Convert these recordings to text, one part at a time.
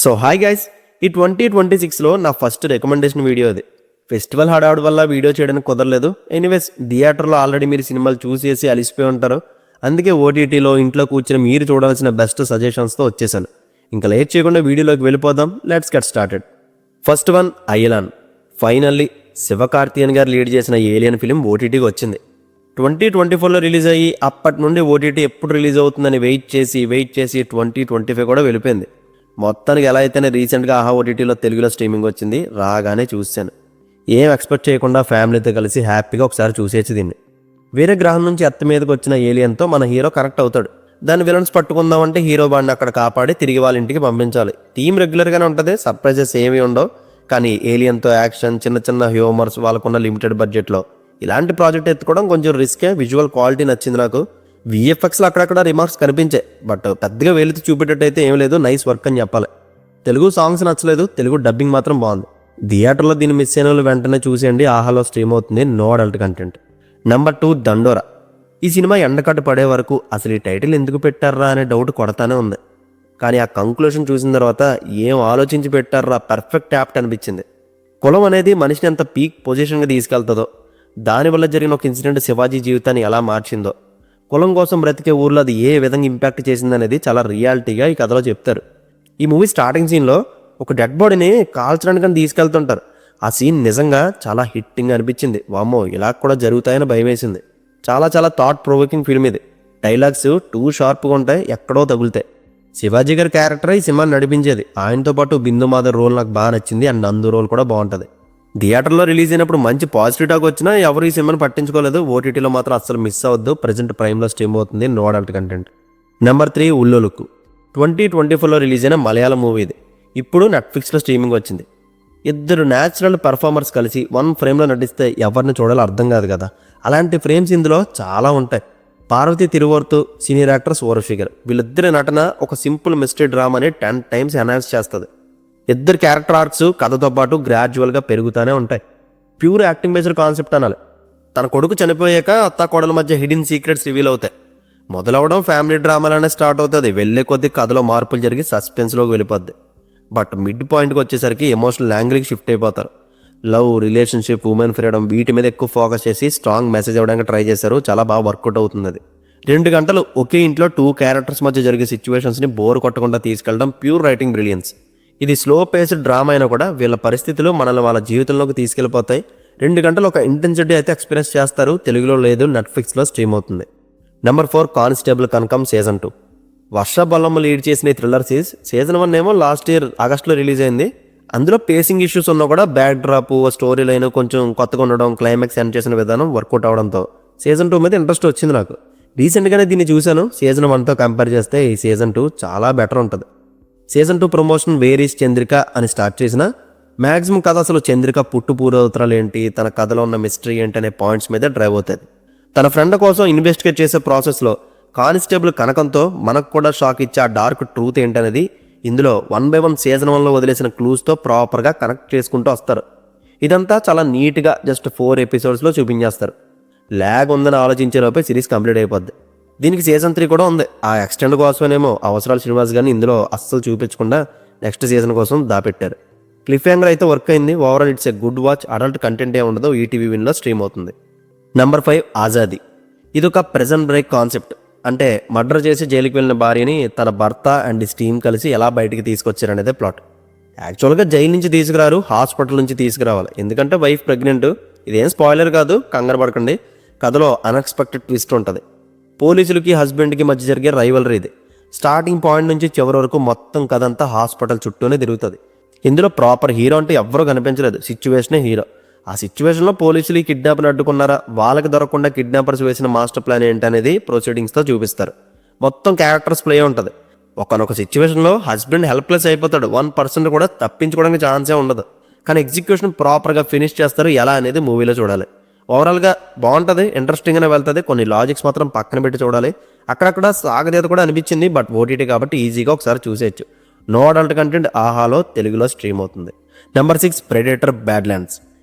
So hi guys, ఈ 2026లో నా first recommendation video అది. ఫెస్టివల్ హడావుడి వల్ల వీడియో చేయడానికి కుదరలేదు. ఎనీవేస్, థియేటర్లో ఆల్రెడీ మీరు సినిమాలు చూసేసి అలిసిపోయి ఉంటారు. అందుకే ఓటీటీలో ఇంట్లో కూర్చొని మీరు చూడాల్సిన బెస్ట్ సజెషన్స్తో వచ్చేసాను. ఇంకా లేట్ చేయకుండా వీడియోలోకి వెళ్ళిపోదాం. Let's get started. First one, Ayalaan. Finally Sivakarthikeyan గారు లీడ్ చేసిన ఏలియన్ ఫిలిం ఓటీటీకి వచ్చింది. 2024లో రిలీజ్ అయ్యి అప్పటి నుండి ఓటీటీ ఎప్పుడు రిలీజ్ అవుతుందని వెయిట్ చేసి 2025 కూడా వెళ్ళిపోయింది. మొత్తానికి ఎలా అయితేనే రీసెంట్గా ఆహా ఓటీటీలో తెలుగులో స్ట్రీమింగ్ వచ్చింది. రాగానే చూశాను. ఏం ఎక్స్పెక్ట్ చేయకుండా ఫ్యామిలీతో కలిసి హ్యాపీగా ఒకసారి చూసేసి దీన్ని. వేరే గ్రహం నుంచి ఎర్త్ మీదకి వచ్చిన ఏలియన్తో మన హీరో కనెక్ట్ అవుతాడు. దాని విలన్స్ పట్టుకుందామంటే హీరో బాడిని అక్కడ కాపాడి తిరిగి వాళ్ళ ఇంటికి పంపించాలి. థీమ్ రెగ్యులర్గానే ఉంటుంది, సర్ప్రైజెస్ ఏమీ ఉండవు. కానీ ఏలియన్తో యాక్షన్, చిన్న చిన్న హ్యూమర్స్, వాళ్ళకున్న లిమిటెడ్ బడ్జెట్లో ఇలాంటి ప్రాజెక్ట్ ఎత్తుకోవడం కొంచెం రిస్కే. విజువల్ క్వాలిటీ నచ్చింది నాకు. విఎఫ్ఎక్స్లో అక్కడక్కడ రిమార్క్స్ కనిపించాయి, బట్ పెద్దగా వేలితో చూపేటట్టయితే ఏం లేదు. నైస్ వర్క్ అని చెప్పాలి. తెలుగు సాంగ్స్ నచ్చలేదు, తెలుగు డబ్బింగ్ మాత్రం బాగుంది. థియేటర్లో దీన్ని మిస్ అయిన వాళ్ళు వెంటనే చూసేయండి. ఆహాలో స్ట్రీమ్ అవుతుంది, నో అడల్ట్ కంటెంట్. నెంబర్ 2, దండోరా. ఈ సినిమా ఎండకట్టు పడే వరకు అసలు ఈ టైటిల్ ఎందుకు పెట్టారా అనే డౌట్ కొడతానే ఉంది. కానీ ఆ కంక్లూషన్ చూసిన తర్వాత ఏం ఆలోచించి పెట్టారా, పర్ఫెక్ట్ యాప్ట్ అనిపించింది. కులం అనేది మనిషిని ఎంత పీక్ పొజిషన్గా తీసుకెళ్తుందో, దానివల్ల జరిగిన ఒక ఇన్సిడెంట్ శివాజీ జీవితాన్ని ఎలా మార్చిందో, కులం కోసం బ్రతికే ఊర్లో అది ఏ విధంగా ఇంపాక్ట్ చేసిందనేది చాలా రియాలిటీగా ఈ కథలో చెప్తారు. ఈ మూవీ స్టార్టింగ్ సీన్లో ఒక డెడ్ బాడీని కాల్చడానికి తీసుకెళ్తుంటారు. ఆ సీన్ నిజంగా చాలా హిట్టింగ్ అనిపించింది. వామ్మో, ఇలా కూడా జరుగుతాయని భయం వేసింది. చాలా చాలా థాట్ ప్రొవోకింగ్ ఫిల్మ్ ఇది. డైలాగ్స్ టూ షార్ప్గా ఉంటాయి, ఎక్కడో తగులుతాయి. శివాజీ గారి క్యారెక్టర్ ఈ సినిమాని నడిపించేది. ఆయనతో పాటు బిందు మాధవ్ రోల్ నాకు బాగా నచ్చింది, అండ్ నందు రోల్ కూడా బాగుంటుంది. థియేటర్లో రిలీజ్ అయినప్పుడు మంచి పాజిటివ్ టాక్ వచ్చినా ఎవరు ఈ సినిమాని పట్టించుకోలేదు. ఓటీటీలో మాత్రం అస్సలు మిస్ అవ్వద్దు. ప్రజెంట్ ప్రైమ్లో స్ట్రీమ్ అవుతుంది, no adult content. Number 3, Ullozhukku. 2024లో రిలీజ్ అయిన మలయాళం మూవీ ఇది. ఇప్పుడు నెట్ఫ్లిక్స్లో స్ట్రీమింగ్ వచ్చింది. ఇద్దరు న్యాచురల్ పెర్ఫార్మర్స్ కలిసి వన్ ఫ్రేమ్లో నటిస్తే ఎవరిని చూడాలో అర్థం కాదు కదా. అలాంటి ఫ్రేమ్స్ ఇందులో చాలా ఉంటాయి. పార్వతి తిరువర్తు, సీనియర్ యాక్టర్ సూరజ్ గారు, వీళ్ళిద్దరి నటన ఒక సింపుల్ మిస్టరీ డ్రామాని 10 times ఎన్హాన్స్ చేస్తుంది. ఇద్దరు క్యారెక్టర్ ఆర్క్స్ కథతో పాటు గ్రాడ్యువల్గా పెరుగుతూనే ఉంటాయి. ప్యూర్ యాక్టింగ్ బేస్డ్ కాన్సెప్ట్ అనాలి. తన కొడుకు చనిపోయాక అత్త కోడల మధ్య హిడెన్ సీక్రెట్స్ రివీల్ అవుతాయి. మొదలవడం ఫ్యామిలీ డ్రామాలోనే స్టార్ట్ అవుతుంది. వెళ్ళే కొద్దీ కథలో మార్పులు జరిగి సస్పెన్స్లోకి వెళ్ళిపోద్ది. బట్ మిడ్ పాయింట్కి వచ్చేసరికి ఎమోషనల్ యాంగిల్కి షిఫ్ట్ అయిపోతారు. లవ్, రిలేషన్షిప్, ఉమెన్ ఫ్రీడమ్, వీటి మీద ఎక్కువ ఫోకస్ చేసి స్ట్రాంగ్ మెసేజ్ ఇవ్వడానికి ట్రై చేశారు. చాలా బాగా వర్కౌట్ అవుతుంది అది. 2 గంటలు ఒకే ఇంట్లో 2 క్యారెక్టర్స్ మధ్య జరిగే సిచ్యువేషన్స్ని బోర్ కొట్టకుండా తీసుకెళ్ళడం ప్యూర్ రైటింగ్ బ్రిలియన్స్. ఇది స్లో పేస్డ్ డ్రామా అయినా కూడా వీళ్ళ పరిస్థితులు మనల్ని వాళ్ళ జీవితంలోకి తీసుకెళ్ళిపోతాయి. 2 గంటలు ఒక ఇంటెన్సిటీ అయితే ఎక్స్పీరియన్స్ చేస్తారు. తెలుగులో లేదు, నెట్ఫ్లిక్స్లో స్ట్రీమ్ అవుతుంది. నెంబర్ 4, కానిస్టేబుల్ కనకం సీజన్ 2. వర్ష బొల్లమ్మ లీడ్ చేసిన ఈ థ్రిల్లర్ సీజన్ 1 ఏమో లాస్ట్ ఇయర్ ఆగస్టులో రిలీజ్ అయింది. అందులో పేసింగ్ ఇష్యూస్ ఉన్నా కూడా బ్యాక్ డ్రాప్, స్టోరీ లైన్ కొంచెం కొత్తగా ఉండడం, క్లైమాక్స్ ఎండ్ చేసిన విధానం వర్కౌట్ అవడంతో సీజన్ 2 మీద ఇంట్రెస్ట్ వచ్చింది నాకు. రీసెంట్గానే దీన్ని చూశాను. సీజన్ 1తో కంపేర్ చేస్తే ఈ సీజన్ 2 చాలా బెటర్ ఉంటుంది. సీజన్ 2 ప్రమోషన్ వేరీస్ చంద్రిక అని స్టార్ట్ చేసిన మ్యాక్సిమం కథ అసలు చంద్రిక పుట్టు పూర్వోత్తరాలు ఏంటి, తన కథలో ఉన్న మిస్టరీ ఏంటి అనే పాయింట్స్ మీద డ్రైవ్ అవుతుంది. తన ఫ్రెండ్ కోసం ఇన్వెస్టిగేట్ చేసే ప్రాసెస్లో కానిస్టేబుల్ కనకంతో మనకు కూడా షాక్ ఇచ్చే ఆ డార్క్ ట్రూత్ ఏంటనేది ఇందులో 1 by 1 సీజన్ 1లో వదిలేసిన క్లూస్తో ప్రాపర్గా కనెక్ట్ చేసుకుంటూ వస్తారు. ఇదంతా చాలా నీట్గా జస్ట్ 4 episodes చూపించేస్తారు. ల్యాగ్ ఉందని ఆలోచించేలోపే సిరీస్ కంప్లీట్ అయిపోద్ది. దీనికి సీజన్ 3 కూడా ఉంది. ఆ ఎక్స్టెండ్ కోసమేనేమో అవసరాలు శ్రీనివాస్ గారిని ఇందులో అస్సలు చూపించకుండా నెక్స్ట్ సీజన్ కోసం దాపెట్టారు. క్లిఫ్ హ్యాంగర్ అయితే వర్క్ అయింది. Overall it's a good watch. Adult content ఏ ఉండదు. ఈటీవీ విన్లో స్ట్రీమ్ అవుతుంది. నెంబర్ 5, ఆజాదీ. ఇది ఒక ప్రెజెంట్ బ్రేక్ కాన్సెప్ట్. అంటే మర్డర్ చేసి జైలుకి వెళ్ళిన భార్యని తన భర్త అండ్ టీమ్ కలిసి ఎలా బయటికి తీసుకొచ్చారనేదే ప్లాట్. యాక్చువల్గా జైలు నుంచి తీసుకురారు, హాస్పిటల్ నుంచి తీసుకురావాలి. ఎందుకంటే వైఫ్ ప్రెగ్నెంట్. ఇదేం స్పాయిలర్ కాదు, కంగారు పడకండి. కథలో అన్ఎక్స్పెక్టెడ్ ట్విస్ట్ ఉంటుంది. పోలీసులకి హస్బెండ్కి మధ్య జరిగే రైవలరీ ఇది. స్టార్టింగ్ పాయింట్ నుంచి చివరి వరకు మొత్తం కథ అంతా హాస్పిటల్ చుట్టూనే తిరుగుతుంది. ఇందులో ప్రాపర్ హీరో అంటే ఎవ్వరూ కనిపించలేదు. సిచ్యువేషనే హీరో. ఆ సిచ్యువేషన్లో పోలీసులు కిడ్నాప్ని అడ్డుకున్నారా, వాళ్ళకి దొరకకుండా కిడ్నాపర్స్ వేసిన మాస్టర్ ప్లాన్ ఏంటనేది ప్రొసీడింగ్స్తో చూపిస్తారు. మొత్తం క్యారెక్టర్స్ ప్లే ఉంటుంది. ఒకనొక సిచ్యువేషన్లో హస్బెండ్ హెల్ప్లెస్ అయిపోతాడు. 1% కూడా తప్పించుకోవడానికి ఛాన్సే ఉండదు. కానీ ఎగ్జిక్యూషన్ ప్రాపర్గా ఫినిష్ చేస్తారు. ఎలా అనేది మూవీలో చూడాలి. ఓవరాల్గా బాగుంటుంది, ఇంట్రెస్టింగ్గానే వెళ్తుంది. కొన్ని లాజిక్స్ మాత్రం పక్కన పెట్టి చూడాలి. అక్కడక్కడ సాగదీత కూడా అనిపించింది. బట్ ఓటీటీ కాబట్టి ఈజీగా ఒకసారి చూసేయచ్చు. నో అడల్ట్ కంటెంట్ ఆహాలో తెలుగులో స్ట్రీమ్ అవుతుంది. Number 6, Predator Badlands.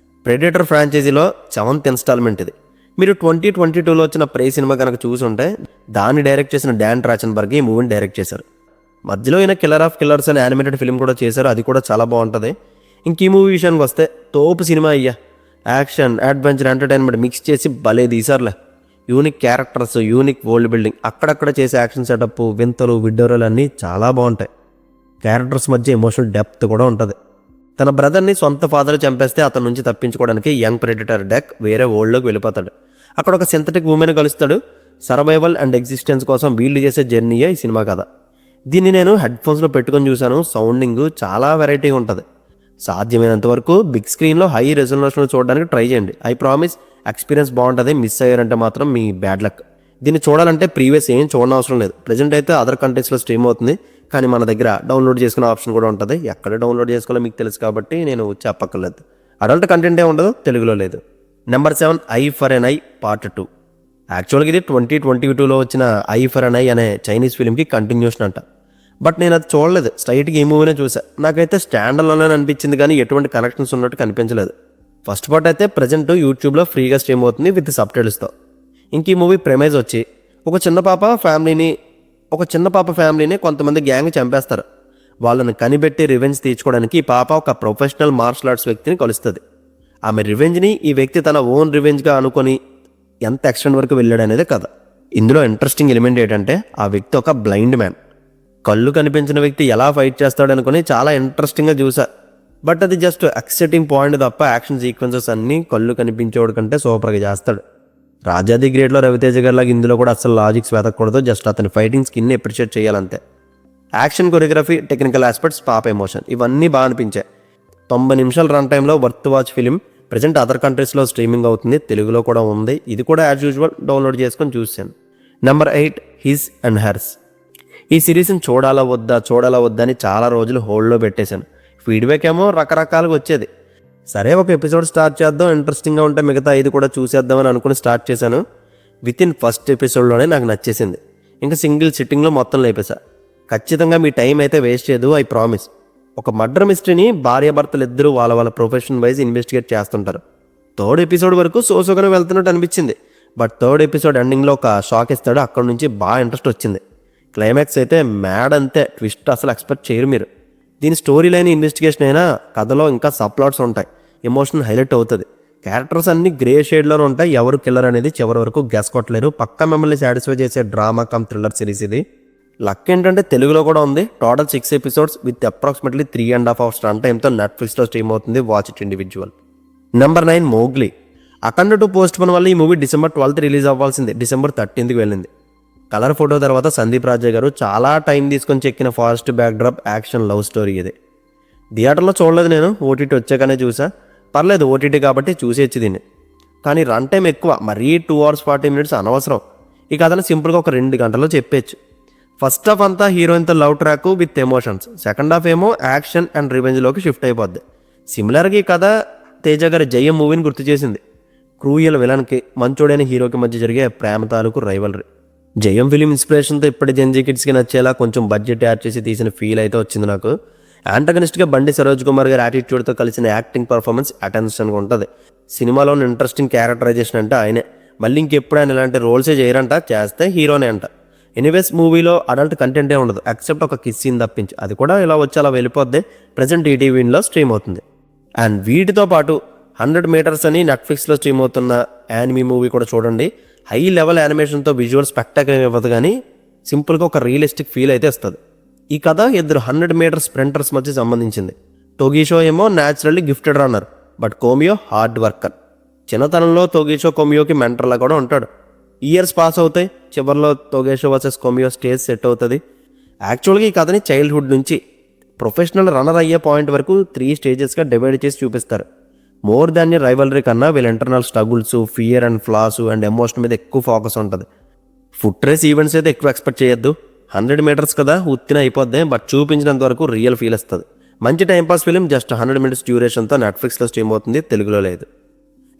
ప్రెడేటర్ ఫ్రాంచైజీలో 7th ఇన్స్టాల్మెంట్ ఇది. మీరు 2022లో వచ్చిన ప్రే సినిమా కనుక చూసుంటే దాన్ని డైరెక్ట్ చేసిన డాన్ ట్రాచన్బర్గ్ ఈ మూవీని డైరెక్ట్ చేశారు. మధ్యలో ఈయన కిల్లర్ ఆఫ్ కిల్లర్స్ అనే యానిమేటెడ్ ఫిల్మ్ కూడా చేశారు, అది కూడా చాలా బాగుంటుంది. ఇంక ఈ మూవీ విషయానికి వస్తే తోపు సినిమా అయ్యా. యాక్షన్, అడ్వెంచర్, ఎంటర్టైన్మెంట్ మిక్స్ చేసి భలే తీసారులే. Unique characters, unique world building, అక్కడక్కడ చేసే యాక్షన్ సెటప్, వింతలు, విడ్డోరలు అన్నీ చాలా బాగుంటాయి. క్యారెక్టర్స్ మధ్య ఎమోషనల్ డెప్త్ కూడా ఉంటుంది. తన బ్రదర్ని సొంత ఫాదర్ చంపేస్తే అతని నుంచి తప్పించుకోవడానికి యంగ్ ప్రెడిటర్ డెక్ వేరే వరల్డ్లోకి వెళ్ళిపోతాడు. అక్కడ ఒక సింథటిక్ ఉమెన్ కలుస్తాడు. సర్వైవల్ అండ్ ఎగ్జిస్టెన్స్ కోసం వీళ్ళు చేసే జర్నీయే ఈ సినిమా కథ. దీన్ని నేను హెడ్ఫోన్స్లో పెట్టుకొని చూశాను. సౌండింగ్ చాలా వెరైటీగా ఉంటుంది. సాధ్యమైనంత వరకు బిగ్ స్క్రీన్లో హై రెజల్యూషన్లో చూడడానికి ట్రై చేయండి. ఐ ప్రామిస్ ఎక్స్పీరియన్స్ బాగుంటుంది. మిస్ అయ్యారంటే మాత్రం మీ బ్యాడ్ లక్. దీన్ని చూడాలంటే ప్రీవియస్ ఏం చూడనవసరం లేదు. ప్రజెంట్ అయితే అదర్ కంట్రీస్లో స్ట్రీమ్ అవుతుంది, కానీ మన దగ్గర డౌన్లోడ్ చేసుకునే ఆప్షన్ కూడా ఉంటుంది. ఎక్కడ డౌన్లోడ్ చేసుకోవాలో మీకు తెలుసు కాబట్టి నేను చెప్పక్కర్లేదు. అడల్ట్ కంటెంటే ఉండదు, తెలుగులో లేదు. Number 7 I for an eye part 2. యాక్చువల్గా ఇది 2022లో వచ్చిన ఐ ఫర్ ఎన్ ఐ అనే చైనీస్ ఫిల్మ్కి కంటిన్యూషన్ అంట. బట్ నేను అది చూడలేదు, స్ట్రైట్గా ఈ మూవీనే చూసా. నాకైతే స్టాండ్ అలోనే అనిపించింది, కానీ ఎటువంటి కనెక్షన్స్ ఉన్నట్టు కనిపించలేదు. ఫస్ట్ పార్ట్ అయితే ప్రజెంట్ యూట్యూబ్లో ఫ్రీగా స్ట్రీమ్ అవుతుంది విత్ సబ్టైటిల్స్తో. ఇంక ఈ మూవీ ప్రెమైజ్ వచ్చి ఒక చిన్న పాప ఫ్యామిలీని కొంతమంది గ్యాంగ్ చంపేస్తారు. వాళ్ళని కనిపెట్టి రివెంజ్ తీర్చుకోవడానికి ఈ పాప ఒక ప్రొఫెషనల్ మార్షల్ ఆర్ట్స్ వ్యక్తిని కలుస్తుంది. ఆమె రివెంజ్ని ఈ వ్యక్తి తన ఓన్ రివెంజ్గా అనుకొని ఎంత ఎక్స్టెంట్ వరకు వెళ్ళాడనేదే కథ. ఇందులో ఇంట్రెస్టింగ్ ఎలిమెంట్ ఏంటంటే ఆ వ్యక్తి ఒక బ్లైండ్ మ్యాన్. కళ్ళు కనిపించిన వ్యక్తి ఎలా ఫైట్ చేస్తాడు అనుకుని చాలా ఇంట్రెస్టింగ్గా చూసా. బట్ అది జస్ట్ ఎక్సైటింగ్ పాయింట్ తప్ప యాక్షన్ సీక్వెన్సెస్ అన్నీ కళ్ళు కనిపించేవాడు కంటే సూపర్గా చేస్తాడు. రాజాది గ్రేట్లో రవితేజ గారిలాగా ఇందులో కూడా అసలు లాజిక్స్ వెతకూడదు, జస్ట్ అతని ఫైటింగ్ స్కిన్ని అప్రిషియేట్ చేయాలంతే. యాక్షన్, కొరియోగ్రఫీ, టెక్నికల్ ఆస్పెక్ట్స్, పాప ఎమోషన్ ఇవన్నీ బాగా అనిపించాయి. 90 నిమిషాల రన్ టైంలో worth watch film. Present other కంట్రీస్లో స్ట్రీమింగ్ అవుతుంది, తెలుగులో కూడా ఉంది. ఇది కూడా యాజ్ యూజువల్ డౌన్లోడ్ చేసుకొని చూశాను. Number 8 his and hertz. ఈ సిరీస్ని చూడాలా వద్దా అని చాలా రోజులు హోల్డ్లో పెట్టేశాను. ఫీడ్బ్యాక్ ఏమో రకరకాలుగా వచ్చేది. సరే ఒక ఎపిసోడ్ స్టార్ట్ చేద్దాం, ఇంట్రెస్టింగ్గా ఉంటే మిగతా 5 కూడా చూసేద్దామని అనుకుని స్టార్ట్ చేశాను. వితిన్ ఫస్ట్ ఎపిసోడ్లోనే నాకు నచ్చేసింది. ఇంకా సింగిల్ సిట్టింగ్లో మొత్తం లేపేశా. ఖచ్చితంగా మీ టైం అయితే వేస్ట్ చేయదు, ఐ ప్రామిస్. ఒక మర్డర్ మిస్టరీని భార్యాభర్తలు ఇద్దరు వాళ్ళ ప్రొఫెషన్ వైజ్ ఇన్వెస్టిగేట్ చేస్తుంటారు. 3rd ఎపిసోడ్ వరకు సోసోగానే వెళ్తున్నట్టు అనిపించింది. బట్ 3rd ఎపిసోడ్ ఎండింగ్లో ఒక షాక్ ఇస్తాడు, అక్కడ నుంచి బాగా ఇంట్రెస్ట్ వచ్చింది. క్లైమాక్స్ అయితే మ్యాడ్, అంతే. ట్విస్ట్ అసలు ఎక్స్పెక్ట్ చేయరు మీరు. దీని స్టోరీ లైన్ ఇన్వెస్టిగేషన్ అయినా కథలో ఇంకా సబ్ప్లాట్స్ ఉంటాయి. ఎమోషన్ హైలైట్ అవుతుంది. క్యారెక్టర్స్ అన్ని గ్రే షేడ్లోనే ఉంటాయి. ఎవరు కిల్లర్ అనేది చివరి వరకు గెస్ కొట్టలేరు. పక్కా మిమ్మల్ని సాటిస్ఫై చేసే డ్రామా కమ్ థ్రిల్లర్ సిరీస్ ఇది. లక్ ఏంటంటే తెలుగులో కూడా ఉంది. Total 6 episodes with approximately 3.5 hours run టైంతో నెట్ఫ్లిక్స్లో స్ట్రీమ్ అవుతుంది. Watch it individual. Number 9 Mowgli. Akhanda 2 postpone వల్ల ఈ మూవీ December 12th రిలీజ్ అవ్వాల్సింది, December 13th వెళ్ళింది. కలర్ ఫోటో తర్వాత సందీప్ రాజా గారు చాలా టైం తీసుకొని చెక్కిన forest backdrop action love story ఇది. థియేటర్లో చూడలేదు నేను, ఓటీటీ వచ్చాకనే చూసా. పర్లేదు, ఓటీటీ కాబట్టి చూసేచ్చి దీన్ని. కానీ రన్ టైం ఎక్కువ, మరీ 2 hours 40 minutes అనవసరం. ఈ కథను సింపుల్గా ఒక 2 గంటల్లో చెప్పేచ్చు. ఫస్ట్ హాఫ్ అంతా హీరోయిన్తో love track with emotions, second half ఏమో యాక్షన్ అండ్ రివెంజ్లోకి షిఫ్ట్ అయిపోద్ది. సిమిలర్గా ఈ కథ తేజ గారి జయం మూవీని గుర్తు చేసింది. క్రూయల్ విలన్కి మంచోడైన హీరోకి మధ్య జరిగే ప్రేమ తాలూకు రైవలరీ. జయం ఫిలిం ఇన్స్పిరేషన్తో ఇప్పటి జెన్జీ కిడ్స్కి నచ్చేలా కొంచెం బడ్జెట్ యాడ్ చేసి తీసిన ఫీల్ అయితే వచ్చింది నాకు. యాంటగనిస్ట్గా బండి సరోజ్ కుమార్ గారి యాటిట్యూడ్తో కలిసిన యాక్టింగ్ పర్ఫార్మెన్స్ అటెన్షన్గా ఉంటుంది. సినిమాలోని ఇంట్రెస్టింగ్ క్యారెక్టరైజేషన్ అంటే ఆయనే. మళ్ళీ ఇంకెప్పుడు ఆయన ఇలాంటి రోల్సే చేయరంట, చేస్తే హీరోనే అంట. ఎనీవేస్ మూవీలో అడల్ట్ కంటెంటే ఉండదు ఎక్సెప్ట్ ఒక కిస్ సీన్ తప్పించి. అది కూడా ఇలా వచ్చి అలా వెళ్ళిపోద్ది. ప్రజెంట్ ఈటీవీలో స్ట్రీమ్ అవుతుంది. అండ్ వీటితో పాటు 100 meters అని నెట్ఫ్లిక్స్లో స్ట్రీమ్ అవుతున్న యానిమీ మూవీ కూడా చూడండి. హై లెవెల్ యానిమేషన్తో విజువల్ స్పెక్టాక్యులర్ ఇవ్వదు, కానీ సింపుల్గా ఒక రియలిస్టిక్ ఫీల్ అయితే ఇస్తుంది. ఈ కథ 2 100 meter స్ప్రింటర్స్ మధ్య సంబంధించింది. టోగీషో ఏమో naturally gifted runner, but Komiya hard worker. చిన్నతనంలో తోగేషో కొమియోకి మెంటర్లా కూడా ఉంటాడు. ఇయర్స్ పాస్ అవుతాయి, చివరిలో తోగేషో వర్సెస్ కొమియో స్టేజ్ సెట్ అవుతుంది. యాక్చువల్గా ఈ కథని చైల్డ్హుడ్ నుంచి ప్రొఫెషనల్ రన్నర్ అయ్యే పాయింట్ వరకు 3 stagesగా డివైడ్ చేసి చూపిస్తారు. మోర్ దాన్ రైవలరీ కన్నా వీళ్ళ internal struggles, fear and floss and emotion మీద ఎక్కువ ఫోకస్ ఉంటుంది. ఫుట్ రేస్ ఈవెంట్స్ అయితే ఎక్కువ ఎక్స్పెక్ట్ చేయొద్దు. 100 meters కదా, ఉత్తిన అయిపోద్ది, బట్ చూపించినంత వరకు రియల్ ఫీల్ వస్తుంది. మంచి టైంపాస్ ఫిలిం, జస్ట్ 100 minutes డ్యూరేషన్తో నెట్ఫ్లిక్స్లో స్ట్రీమ్ అవుతుంది, తెలుగులో లేదు.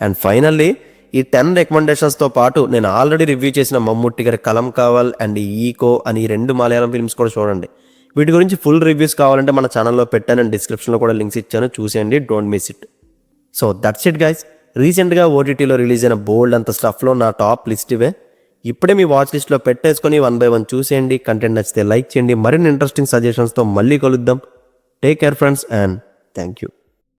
అండ్ ఫైనల్లీ ఈ 10 recommendations పాటు నేను ఆల్రెడీ రివ్యూ చేసిన మమ్ముట్టి గారి కలం కావల్ అండ్ ఈకో అని 2 మలయాళం ఫిల్మ్స్ కూడా చూడండి. వీటి గురించి ఫుల్ రివ్యూస్ కావాలంటే మన ఛానల్లో పెట్టాను, అండ్ డిస్క్రిప్షన్లో కూడా లింక్స్ ఇచ్చాను, చూసేయండి, don't miss it. So that's it guys. రీసెంట్గా ఓటీటీలో రిలీజ్ అయిన బోల్డ్ అంత స్టఫ్లో నా టాప్ లిస్ట్ ఇవే. ఇప్పుడే మీ వాచ్ లిస్ట్లో పెట్టేసుకొని 1 by 1 చూసేయండి. కంటెంట్ నచ్చితే లైక్ చేయండి. మరిన్ని ఇంట్రెస్టింగ్ సజెషన్స్తో మళ్ళీ కలుద్దాం. Take care friends and thank you.